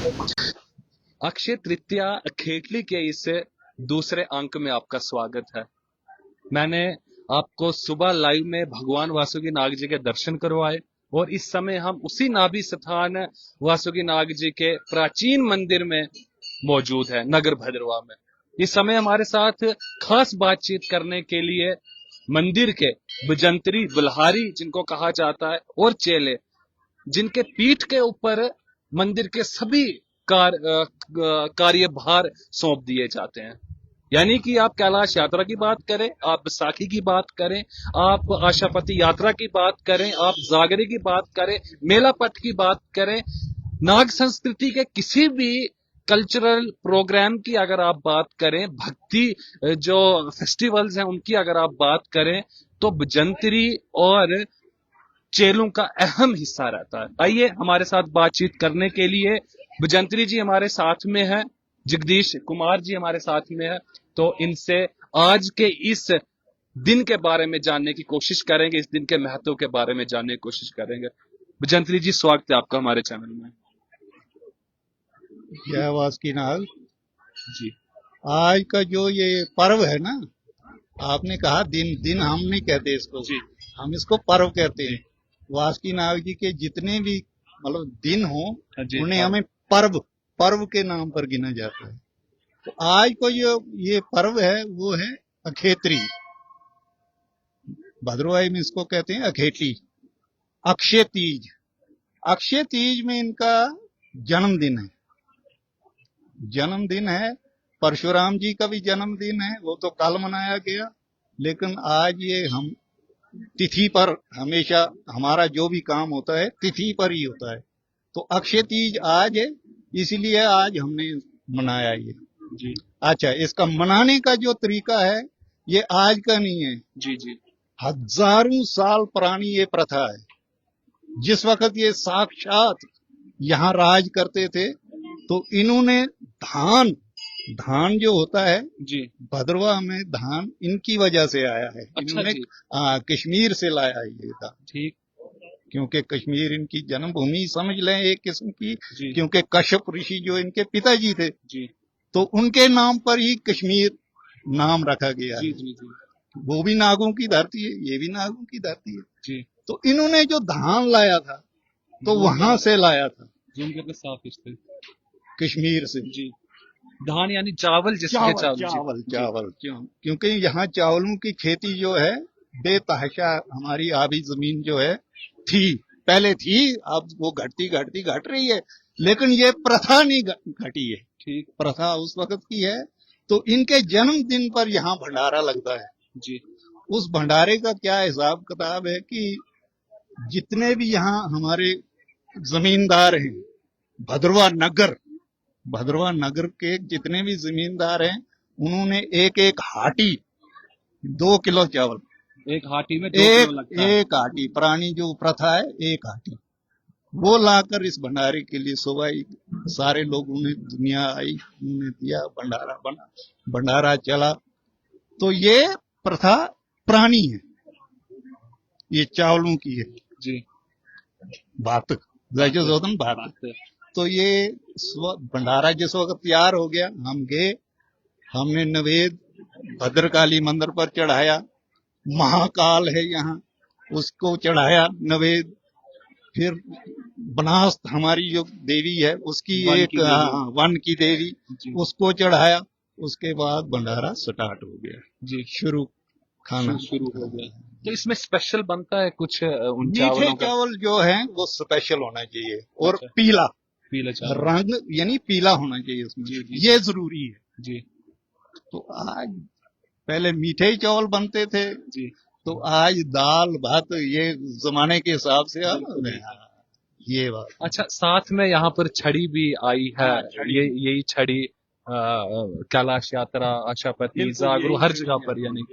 अक्षय तृतीया खेतली के इस दूसरे अंक में आपका स्वागत है। मैंने आपको सुबह लाइव में भगवान वासुकी नाग जी के दर्शन करवाए और इस समय हम उसी नाभि स्थान वासुकी नाग जी के प्राचीन मंदिर में मौजूद है, नगर भद्रवा में। इस समय हमारे साथ खास बातचीत करने के लिए मंदिर के भजंत्री बुल्हारी जिनको कहा जाता है और चेले, जिनके पीठ के ऊपर मंदिर के सभी कार्यभार सौंप दिए जाते हैं। यानी कि आप कैलाश यात्रा की बात करें, आप बैसाखी की बात करें, आप आशापति यात्रा की बात करें, आप जागरे की बात करें, मेला पट की बात करें, नाग संस्कृति के किसी भी कल्चरल प्रोग्राम की अगर आप बात करें, भक्ति जो फेस्टिवल्स हैं उनकी अगर आप बात करें, तो भजंत्री और चेलों का अहम हिस्सा रहता है। आइए हमारे साथ बातचीत करने के लिए भजंत्री जी हमारे साथ में है, जगदीश कुमार जी हमारे साथ में है, तो इनसे आज के इस दिन के बारे में जानने की कोशिश करेंगे, इस दिन के महत्व के बारे में जानने की कोशिश करेंगे। भजंत्री जी, स्वागत है आपका हमारे चैनल में। जय वासुकी नाग जी। आज का जो ये पर्व है ना, आपने कहा दिन हम नहीं कहते इसको जी। हम इसको पर्व कहते हैं। वासुकी नाग जी के जितने भी मतलब दिन हो उन्हें हमें पर्व के नाम पर गिना जाता है। तो आज को जो ये पर्व है वो है अखेत्री, भद्रवाही में इसको कहते हैं अखेती। अक्षय तीज, अक्षय तीज में इनका जन्मदिन है। परशुराम जी का भी जन्मदिन है, वो तो कल मनाया गया, लेकिन आज ये हम तिथि पर, हमेशा हमारा जो भी काम होता है तिथि पर ही होता है। तो अक्षय तीज आज है, इसलिए आज हमने मनाया ये। जी। अच्छा, इसका मनाने का जो तरीका है ये आज का नहीं है। जी जी। हजारों साल पुरानी ये प्रथा है। जिस वक्त ये साक्षात यहाँ राज करते थे, तो इन्होंने धान जो होता है जी, भद्रवा में धान इनकी वजह से आया है। अच्छा इन्होंने जी। कश्मीर से लाया ये धान, ठीक। क्योंकि कश्मीर इनकी जन्मभूमि समझ लें एक किस्म की। जी। क्योंकि कश्यप ऋषि जो इनके पिताजी थे, जी तो उनके नाम पर ही कश्मीर नाम रखा गया जी। है। जी जी। वो भी नागों की धरती है, ये भी नागों की धरती है। जी। तो इन्होंने जो धान लाया था तो वहां से लाया था, जूम करके साफ इससे। कश्मीर से। जी। धान यानी चावल, जिसके चावल क्योंकि यहाँ चावलों की खेती जो है बेतहाशा, हमारी आबी जमीन जो है पहले थी, अब वो घट रही है, लेकिन ये प्रथा नहीं घटी है। ठीक। प्रथा उस वक्त की है। तो इनके जन्मदिन पर यहाँ भंडारा लगता है। जी। उस भंडारे का क्या हिसाब किताब है कि जितने भी यहाँ हमारे जमींदार हैं, भद्रवा नगर के जितने भी जमींदार हैं, उन्होंने एक हाटी 2 किलो चावल, एक हाटी में 2 किलो लगता है। एक हाटी, पुरानी जो प्रथा है, एक हाटी वो लाकर इस भंडारे के लिए सुबह सारे लोगों ने, दुनिया आई, उन्होंने दिया, भंडारा बना, भंडारा चला। तो ये प्रथा पुरानी है, ये चावलों की है। जी। बात तो ये भंडारा जिस वक्त तैयार हो गया, हम गए, हमने नवेद भद्रकाली मंदिर पर चढ़ाया, महाकाल है यहाँ, उसको चढ़ाया नवेद। फिर बनास हमारी जो देवी है उसकी वन की देवी, उसको चढ़ाया। उसके बाद भंडारा स्टार्ट हो गया जी, खाना शुरू हो गया। तो इसमें स्पेशल बनता है कुछ उन मीठे चावल जो है वो स्पेशल होना चाहिए, और अच्छा। पीला चावल, रंग यानी पीला होना चाहिए उसमें। जी, ये जरूरी है जी। तो आज पहले मीठे ही चावल बनते थे जी, तो आज दाल भात ये जमाने के हिसाब से ये बात। अच्छा, साथ में यहाँ पर छड़ी भी आई है। यही छड़ी कैलाश यात्रा, आशापति, जागरू, हर जगह पर, यानी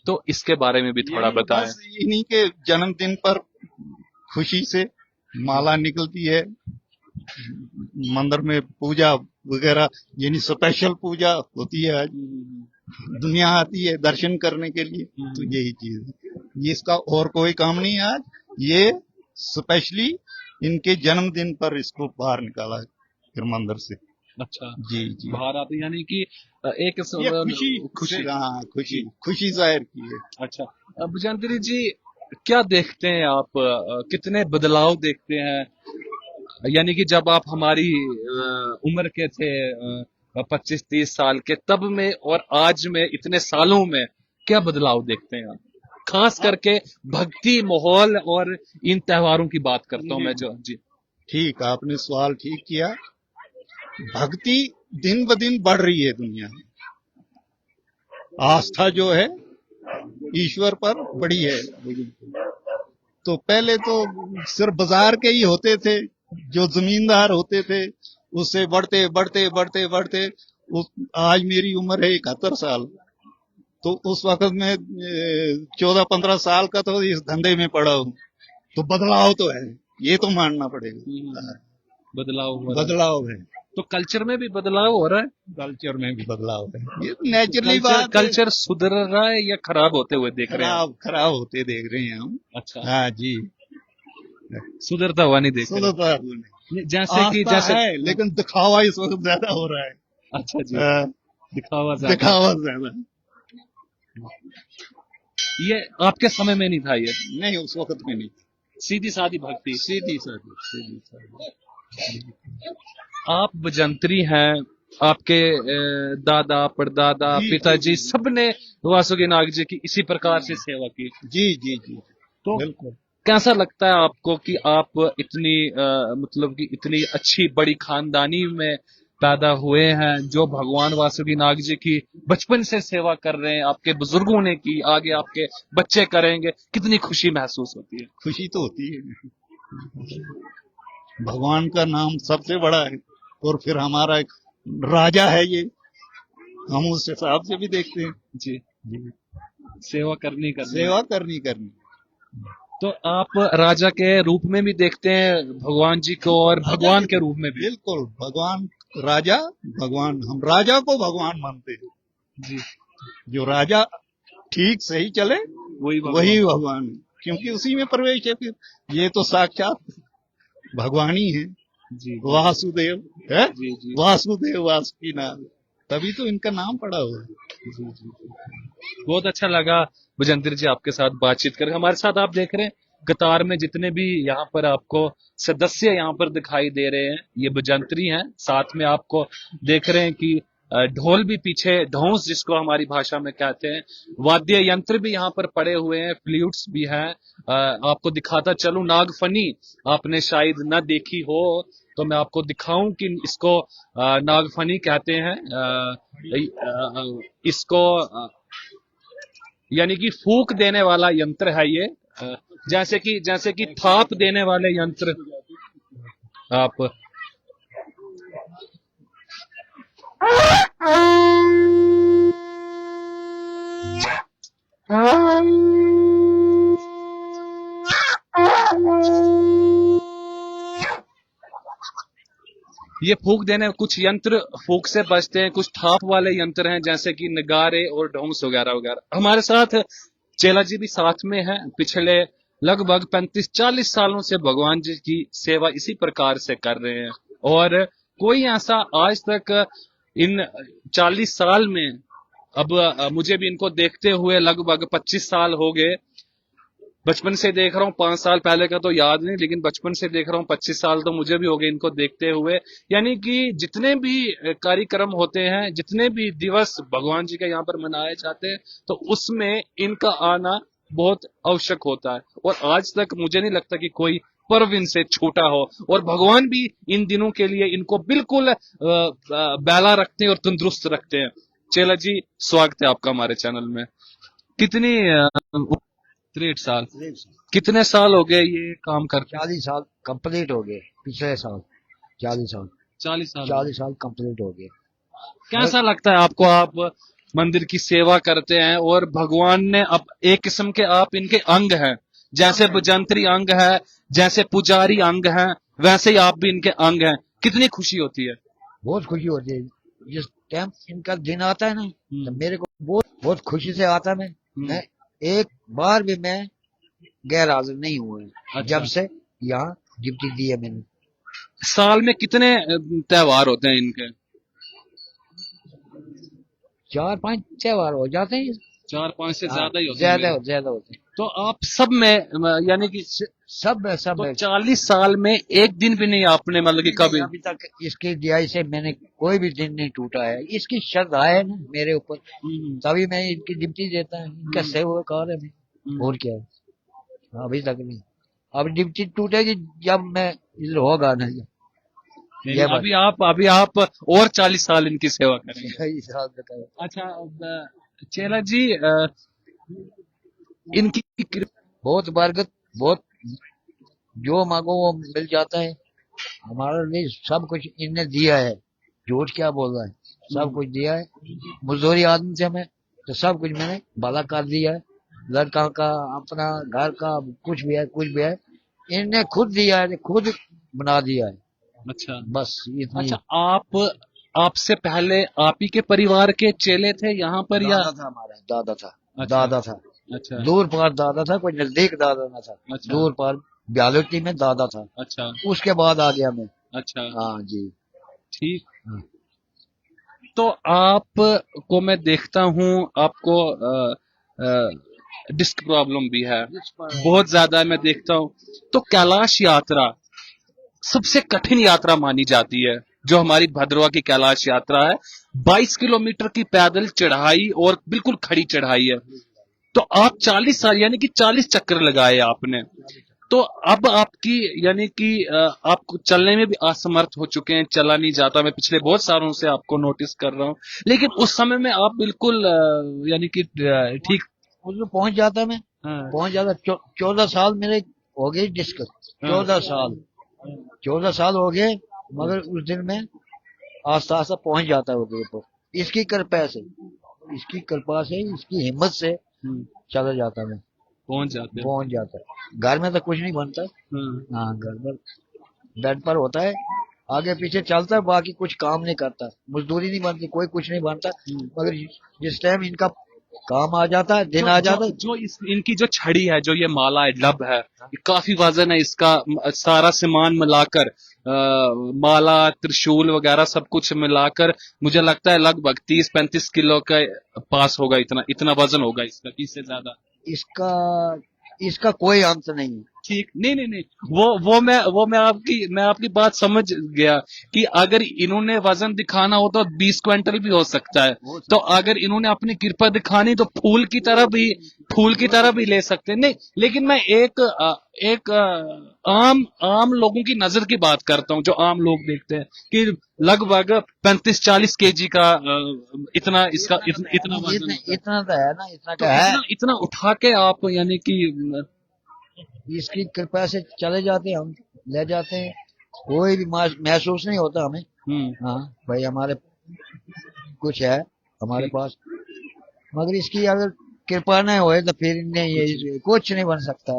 तो इसके बारे में भी थोड़ा बताएं। इन्हीं के जन्मदिन पर खुशी से माला निकलती है, मंदिर में पूजा वगैरह, यानी स्पेशल पूजा होती है। आज दुनिया आती है दर्शन करने के लिए, तो यही चीज है। इसका और कोई काम नहीं है। आज ये स्पेशली इनके जन्मदिन पर इसको बाहर निकाला फिर मंदिर से। अच्छा, जी जी। बाहर आते यानी कि एक ये खुशी खुशी। हाँ, खुशी जाहिर की है। अच्छा, भुजंत्री जी क्या देखते हैं आप, कितने बदलाव देखते हैं, यानी कि जब आप हमारी उम्र के थे 25-30 साल के, तब में और आज में इतने सालों में क्या बदलाव देखते हैं आप? खास करके भक्ति माहौल और इन त्योहारों की बात करता हूँ मैं जो। जी ठीक, आपने सवाल ठीक किया। भक्ति दिन ब दिन बढ़ रही है दुनिया में। आस्था जो है ईश्वर पर बड़ी है। तो पहले तो सिर्फ बाजार के ही होते थे, जो जमींदार होते थे, उससे बढ़ते बढ़ते बढ़ते बढ़ते आज मेरी उम्र है 71 साल। तो उस वक्त में 14-15 साल का तो इस धंधे में पड़ा हूँ। तो बदलाव तो है, ये तो मानना पड़ेगा। बदलाव हो रहा है। बदलाव है, तो कल्चर में भी बदलाव हो रहा है। कल्चर में भी बदलाव है, ये नेचुरली कल्चर बात है। कल्चर सुधर रहा है या खराब होते हुए देख रहे हैं आप? खराब होते देख रहे हैं हम। अच्छा, हाँ जी, सुधरता हुआ नहीं देख रहे। सुधरता हुआ नहीं। जैसे कि जैसे है, लेकिन दिखावा इस वक्त ज्यादा हो रहा है। अच्छा जी, हाँ, दिखावा ज्यादा। दिखावा ज्यादा। ये आपके समय में नहीं था, ये नहीं, उस वक्त में नहीं। सीधी सादी भक्ति। सीधी सादी। आप भजंत्री हैं, आपके दादा परदादा जी, पिताजी जी। सबने वासुकी नाग जी की इसी प्रकार से सेवा की। जी जी जी, तो बिल्कुल। कैसा लगता है आपको कि आप इतनी मतलब कि इतनी अच्छी बड़ी खानदानी में पैदा हुए हैं, जो भगवान वासुकी नाग जी की बचपन से सेवा कर रहे हैं, आपके बुजुर्गों ने की, आगे आपके बच्चे करेंगे, कितनी खुशी महसूस होती है? खुशी तो होती है। भगवान का नाम सबसे बड़ा है, और फिर हमारा एक राजा है ये, हम उस हिसाब से भी देखते हैं। जी, सेवा करनी सेवा करनी। तो आप राजा के रूप में भी देखते हैं भगवान जी को, और भगवान के रूप में भी? बिल्कुल, भगवान राजा, भगवान, हम राजा को भगवान मानते हैं जी। जो राजा ठीक सही चले वही भगवान है, क्योंकि उसी में प्रवेश है। फिर ये तो साक्षात भगवान ही है। जी, वासुदेव है। जी। वासुदेव वासुकी नाम, तभी तो इनका नाम पड़ा हुआ है। जी। बहुत अच्छा लगा भुजंत्री जी आपके साथ बातचीत करके। हमारे साथ आप देख रहे हैं कतार में जितने भी यहाँ पर आपको सदस्य यहाँ पर दिखाई दे रहे हैं, ये भुजंत्री हैं। साथ में आपको देख रहे हैं कि ढोल भी पीछे, ढोंस जिसको हमारी भाषा में कहते हैं, वाद्य यंत्र भी यहाँ पर पड़े हुए हैं, फ्लूट्स भी हैं। आपको दिखाता चलूं, नागफनी आपने शायद न देखी हो तो मैं आपको दिखाऊं कि इसको नागफनी कहते हैं। इसको यानी कि फूक देने वाला यंत्र है ये, जैसे कि थाप देने वाले यंत्र आप। ये फूक देने कुछ यंत्र फूक से बजते हैं, कुछ थाप वाले यंत्र हैं जैसे कि नगारे और ढोंस वगैरह वगैरह। हमारे साथ चेला जी भी साथ में हैं। पिछले लगभग 35-40 सालों से भगवान जी की सेवा इसी प्रकार से कर रहे हैं, और कोई ऐसा आज तक इन 40 साल में, अब मुझे भी इनको देखते हुए लगभग 25 साल हो गए, बचपन से देख रहा हूँ, 5 साल पहले का तो याद नहीं, लेकिन बचपन से देख रहा हूँ, 25 साल तो मुझे भी हो गए इनको देखते हुए। यानी कि जितने भी कार्यक्रम होते हैं, जितने भी दिवस भगवान जी के यहाँ पर मनाए जाते हैं, तो उसमें इनका आना बहुत आवश्यक होता है। और आज तक मुझे नहीं लगता कि कोई पर्व इनसे छूटा हो, और भगवान भी इन दिनों के लिए इनको बिल्कुल बैला रखते हैं और तंदुरुस्त रखते हैं। चेला जी, स्वागत है आपका हमारे चैनल में। कितनी 63 साल, कितने साल हो गए ये काम करते? 40 साल कंप्लीट हो गए। पिछले साल 40 साल कंप्लीट हो गए। कैसा लगता है आपको? आप मंदिर की सेवा करते हैं और भगवान ने अब एक किस्म के आप इनके अंग हैं, जैसे भजंत्री अंग है, जैसे पुजारी अंग है, वैसे ही आप भी इनके अंग हैं। कितनी खुशी होती है? बहुत खुशी होती है। जिस टाइम इनका दिन आता है ना, तो मेरे को बहुत खुशी से आता है। मैं एक बार भी मैं गैर हाजिर नहीं हुआ है। अच्छा। जब से यहाँ ड्यूटी दी है मैंने। साल में कितने त्योहार होते हैं इनके? 4-5 त्योहार हो जाते हैं। 4-5 से हाँ, ज्यादा ही होते हैं। ज्यादा होते हैं। तो आप सब में यानी कि सब तो है। 40 साल में एक दिन भी नहीं आपने मतलब कि कभी? अभी तक इसकी दिहाई से मैंने कोई भी दिन नहीं टूटा है। इसकी श्रद्धा है ना मेरे ऊपर, तभी मैं इनकी डिप्टी देता है, इनका सेवकार है मैं। और क्या है, अभी तक नहीं। अब डिप्टी टूटेगी जब मैं इधर होगा नहीं। नहीं, अभी आप और 40 साल इनकी सेवा करेंगे। यही साल बताओ। अच्छा, अब चेला जी, इनकी बहुत बरकत, बहुत जो मांगो वो मिल जाता है। हमारे लिए सब कुछ इनने दिया है, झूठ क्या बोल रहा है, सब कुछ दिया है। मजदूरी आदमी से हमें तो सब कुछ मैंने भला कर दिया है। लड़का का, अपना घर का, कुछ भी है इनने खुद दिया है, खुद बना दिया है। अच्छा बस इतनी। अच्छा, आपसे पहले आप ही के परिवार के चेले थे यहाँ पर या? दादा था हमारा, दादा था। अच्छा, दादा था, अच्छा दूर पार दादा था, कोई नजदीक दादा ना था। अच्छा दूर पार ब्यालोटी में दादा था, अच्छा उसके बाद आ गया मैं। अच्छा, हाँ जी। ठीक। हाँ। तो आप को मैं देखता हूँ, आपको डिस्क प्रॉब्लम भी है, बहुत ज्यादा मैं देखता हूँ। तो कैलाश यात्रा सबसे कठिन यात्रा मानी जाती है, जो हमारी भद्रवा की कैलाश यात्रा है। 22 किलोमीटर की पैदल चढ़ाई और बिल्कुल खड़ी चढ़ाई है। तो आप 40 साल यानी कि 40 चक्कर लगाए आपने। तो अब आपकी यानी कि आप चलने में भी असमर्थ हो चुके हैं, चला नहीं जाता। मैं पिछले बहुत सालों से आपको नोटिस कर रहा हूँ, लेकिन उस समय में आप बिल्कुल यानी कि ठीक। उसमें पहुंच जाता मैं, हाँ, पहुंच जाता। 14 साल मेरे हो गए डिस्क। हाँ, 14 साल हो गए, मगर उस दिन में आस्ता आस्ता पहुंच जाता है उसके ऊपर। इसकी कृपा से, इसकी कृपा से, इसकी हिम्मत से चला जाता मैं, पहुंच जाते हैं। पहुंच जाता है। घर में तो कुछ नहीं बनता। हाँ, हाँ, घर पर बेड पर होता है, आगे पीछे चलता है, बाकी कुछ काम नहीं करता। मजदूरी नहीं बनती, कोई कुछ नहीं बनता। मगर जिस टाइम इनका काम आ जाता है, दिन आ जाता है। इनकी जो छड़ी है, जो ये माला है, डब है, ये काफी वजन है इसका। सारा सामान मिलाकर, माला, त्रिशूल वगैरह सब कुछ मिलाकर मुझे लगता है लगभग 30-35 किलो का पास होगा। इतना इतना वजन होगा इसका, इससे ज्यादा। इसका इसका कोई अंत नहीं। ठीक, नहीं नहीं नहीं, मैं आपकी बात समझ गया कि अगर इन्होंने वजन दिखाना हो तो 20 क्विंटल भी हो सकता है। तो अगर इन्होंने अपनी कृपा दिखानी तो फूल की तरह भी ले सकते हैं। नहीं, लेकिन मैं एक आम लोगों की नजर की बात करता हूँ, जो आम लोग देखते हैं कि लगभग 35-40 केजी का इतना इसका इतना वजन होता है। इतना तो है ना, इतना तो का है। इतना उठा के आप यानी कि इसकी कृपा से चले जाते हैं, हम ले जाते हैं। कोई भी महसूस नहीं होता हमें। हाँ भाई, हमारे कुछ है हमारे पास, मगर इसकी अगर कृपा नहीं होए तो फिर ये कुछ नहीं बन सकता।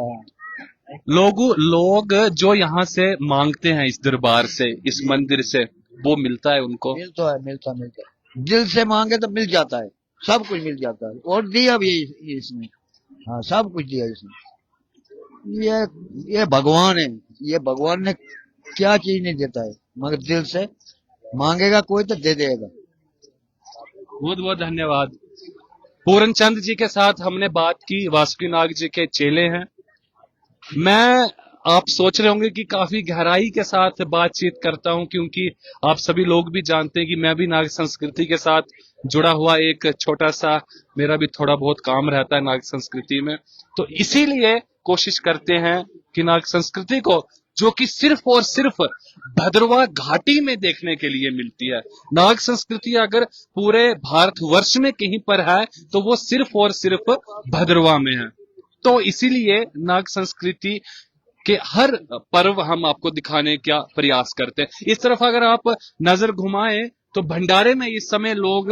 लोग जो यहाँ से मांगते हैं, इस दरबार से, इस मंदिर से, वो मिलता है उनको? मिलता है। दिल से मांगे तो मिल जाता है, सब कुछ मिल जाता है। और दिया भी इसने। हाँ, सब कुछ दिया इसने। ये भगवान है, ये भगवान ने क्या चीज नहीं देता है, मगर दिल से मांगेगा कोई तो दे देगा। बहुत बहुत धन्यवाद। पूरन चंद जी के साथ हमने बात की, वासुकी नाग जी के चेले हैं। मैं आप सोच रहे होंगे कि काफी गहराई के साथ बातचीत करता हूं, क्योंकि आप सभी लोग भी जानते हैं कि मैं भी नाग संस्कृति के साथ जुड़ा हुआ एक छोटा सा, मेरा भी थोड़ा बहुत काम रहता है नाग संस्कृति में। तो इसीलिए कोशिश करते हैं कि नाग संस्कृति को, जो कि सिर्फ और सिर्फ भद्रवा घाटी में देखने के लिए मिलती है। नाग संस्कृति अगर पूरे भारतवर्ष में कहीं पर है तो वो सिर्फ और सिर्फ भद्रवा में है। तो इसीलिए नाग संस्कृति के हर पर्व हम आपको दिखाने का प्रयास करते हैं। इस तरफ अगर आप नजर घुमाएं तो भंडारे में इस समय लोग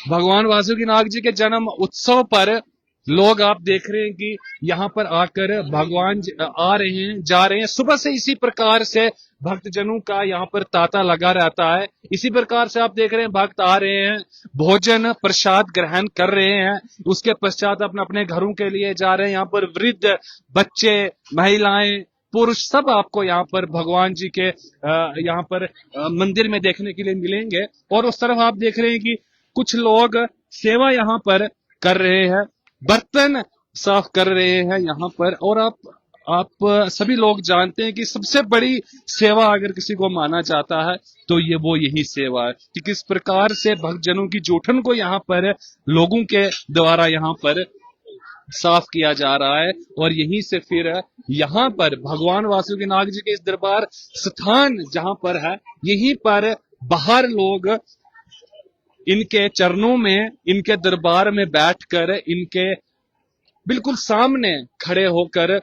भगवान वासुकी नाग जी के जन्म उत्सव पर लोग आप देख रहे हैं कि यहाँ पर आकर भगवान आ रहे हैं, जा रहे हैं। सुबह से इसी प्रकार से भक्तजनों का यहाँ पर तांता लगा रहता है। इसी प्रकार से आप देख रहे हैं भक्त आ रहे हैं, भोजन प्रसाद ग्रहण कर रहे हैं, उसके पश्चात अपने अपने घरों के लिए जा रहे हैं। यहाँ पर वृद्ध, बच्चे, महिलाएं, पुरुष सब आपको यहाँ पर भगवान जी के यहाँ पर मंदिर में देखने के लिए मिलेंगे। और उस तरफ आप देख रहे हैं कि कुछ लोग सेवा यहाँ पर कर रहे हैं, बर्तन साफ कर रहे हैं यहाँ पर। और आप सभी लोग जानते हैं कि सबसे बड़ी सेवा अगर किसी को माना जाता है तो वो यही सेवा है कि किस प्रकार से भक्तजनों की जूठन को यहाँ पर लोगों के द्वारा यहाँ पर साफ किया जा रहा है। और यहीं से फिर यहाँ पर भगवान वासुकी नाग जी के इस दरबार स्थान जहां पर है, यहीं पर बाहर लोग इनके चरणों में, इनके दरबार में बैठकर, इनके बिल्कुल सामने खड़े होकर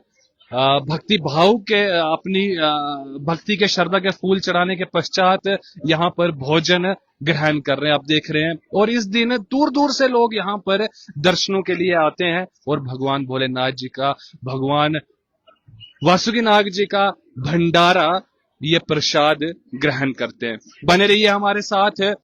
भक्ति भाव के अपनी भक्ति के श्रद्धा के फूल चढ़ाने के पश्चात यहाँ पर भोजन ग्रहण कर रहे हैं, आप देख रहे हैं। और इस दिन दूर दूर से लोग यहाँ पर दर्शनों के लिए आते हैं और भगवान भोलेनाथ जी का, भगवान वासुकी नाग जी का भंडारा, ये प्रसाद ग्रहण करते हैं। बने रहिए हमारे साथ।